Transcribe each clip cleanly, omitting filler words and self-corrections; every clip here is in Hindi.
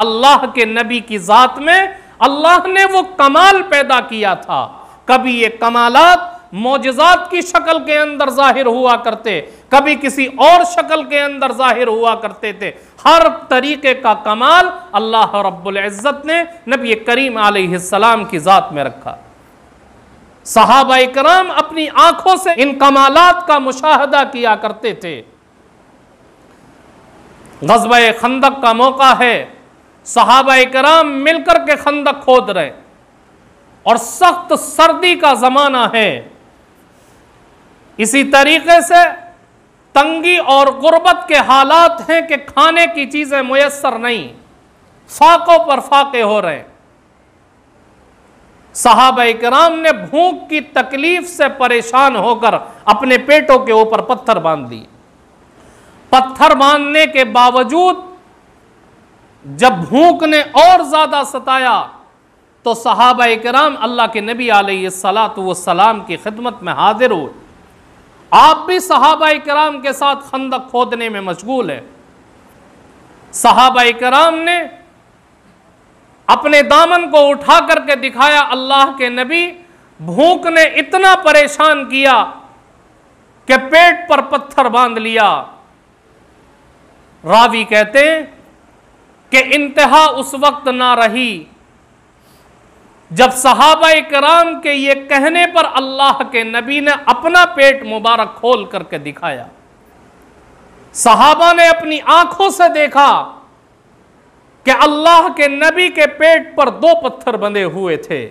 अल्लाह के नबी की जात में अल्लाह ने वो कमाल पैदा किया था। कभी ये कमालात मोजज़ात की शक्ल के अंदर जाहिर हुआ करते, कभी किसी और शक्ल के अंदर जाहिर हुआ करते थे। हर तरीके का कमाल अल्लाह रब्बुल इज़्ज़त ने नबी करीम अलैहिस्सलाम की जात में रखा। सहाबाए किराम अपनी आंखों से इन कमालात का मुशाहदा किया करते थे। ग़ज़वा-ए खंदक का मौका है, सहाबाए किराम मिलकर के खंदक खोद रहे और सख्त सर्दी का ज़माना है। इसी तरीके से तंगी और गुर्बत के हालात हैं कि खाने की चीज़ें मुयस्सर नहीं, फाकों पर फाके हो रहे। सहाबाए किराम ने भूख की तकलीफ से परेशान होकर अपने पेटों के ऊपर पत्थर बांध दिए। पत्थर बांधने के बावजूद जब भूख ने और ज्यादा सताया तो सहाबाए किराम अल्लाह के नबी अलैहिस्सलातु वस्सलाम की खिदमत में हाजिर हुए। आप भी सहाबाए किराम के साथ खंदक खोदने में मशगूल है। सहाबाए किराम ने अपने दामन को उठा करके दिखाया, अल्लाह के नबी भूख ने इतना परेशान किया कि पेट पर पत्थर बांध लिया। रावी कहते हैं कि इंतहा उस वक्त ना रही जब सहाबाए किराम के ये कहने पर अल्लाह के नबी ने अपना पेट मुबारक खोल करके दिखाया। सहाबा ने अपनी आंखों से देखा कि अल्लाह के नबी के पेट पर 2 पत्थर बंधे हुए थे।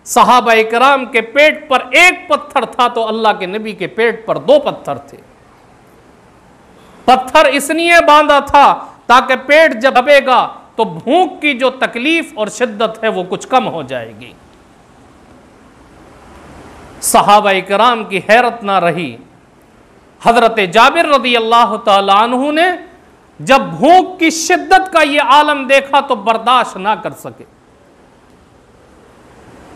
सहाबाए किराम के पेट पर 1 पत्थर था तो अल्लाह के नबी के पेट पर 2 पत्थर थे। पत्थर इसलिए बांधा था ताकि पेट जब दबेगा तो भूख की जो तकलीफ और शिद्दत है वो कुछ कम हो जाएगी। सहाबाए किराम की हैरत ना रही। हजरत जाबिर रज़ी अल्लाह तआला अन्हु ने जब भूख की शिद्दत का ये आलम देखा तो बर्दाश्त ना कर सके,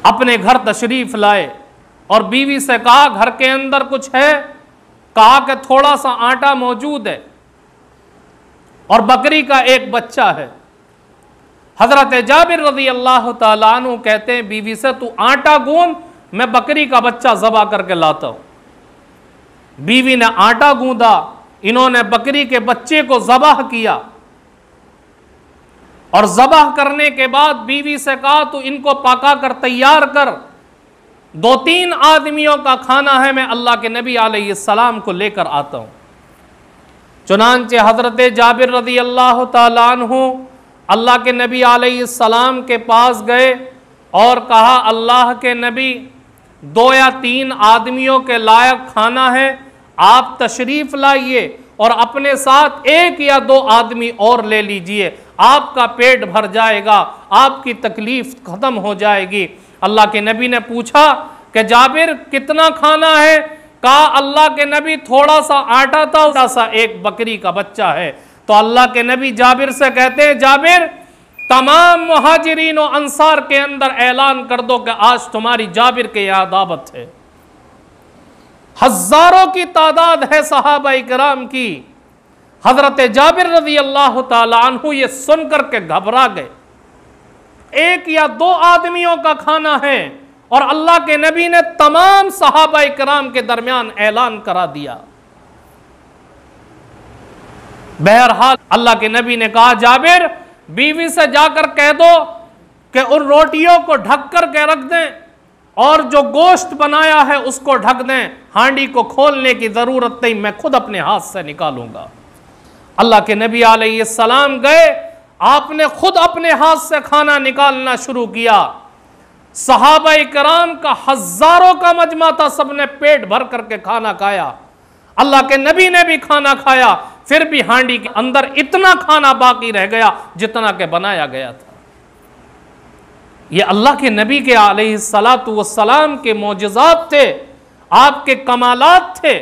अपने घर तशरीफ लाए और बीवी से कहा घर के अंदर कुछ है? कहा कि थोड़ा सा आटा मौजूद है और बकरी का एक बच्चा है। हजरत जाबिर रज़ी अल्लाह तआला अन्हु कहते हैं बीवी से तू आटा गूंद, मैं बकरी का बच्चा ज़बा करके लाता हूं। बीवी ने आटा गूंदा, इन्होंने बकरी के बच्चे को ज़बाह किया और ज़बाह करने के बाद बीवी से कहा तू इनको पका कर तैयार कर, 2-3 आदमियों का खाना है, मैं अल्लाह के नबी अलैहिस्सलाम को लेकर आता हूं। चुनांचे हजरत जाबिर रज़ी अल्लाह तआला अन्हु अल्लाह के नबी अलैहिस्सलाम के पास गए और कहा अल्लाह के नबी 2 या 3 आदमियों के लायक खाना है, आप तशरीफ लाइए और अपने साथ 1 या 2 आदमी और ले लीजिए, आपका पेट भर जाएगा, आपकी तकलीफ खत्म हो जाएगी। अल्लाह के नबी ने पूछा कि जाबिर कितना खाना है? कहा अल्लाह के नबी थोड़ा सा आटा था, थोड़ा सा एक बकरी का बच्चा है। तो अल्लाह के नबी जाबिर से कहते हैं जाबिर तमाम मुहाजिरीन और अंसार के अंदर ऐलान कर दो कि आज तुम्हारी जाबिर के यहाँ दावत है। हजारों की तादाद है सहाबाए किराम की। हजरत जाबिर रज़ी अल्लाह तआला अन्हु ये सुनकर के घबरा गए। 1 या 2 आदमियों का खाना है और अल्लाह के नबी ने तमाम सहाबाए किराम के दरमियान ऐलान करा दिया। बहरहाल अल्लाह के नबी ने कहा जाबिर बीवी से जाकर कह दो कि उन रोटियों को ढक कर के रख दें और जो गोश्त बनाया है उसको ढक दें, हांडी को खोलने की जरूरत नहीं, मैं खुद अपने हाथ से निकालूंगा। अल्लाह के नबी अलैहिस्सलाम गए, आपने खुद अपने हाथ से खाना निकालना शुरू किया। सहाबाए किराम का हजारों का मजमा था, सबने पेट भर करके खाना खाया। अल्लाह के नबी ने भी खाना खाया, फिर भी हांडी के अंदर इतना खाना बाकी रह गया जितना के बनाया गया था। ये अल्लाह के नबी के अलैहिस्सलातु वस्सलाम के मोजज़ात थे, आपके कमालात थे।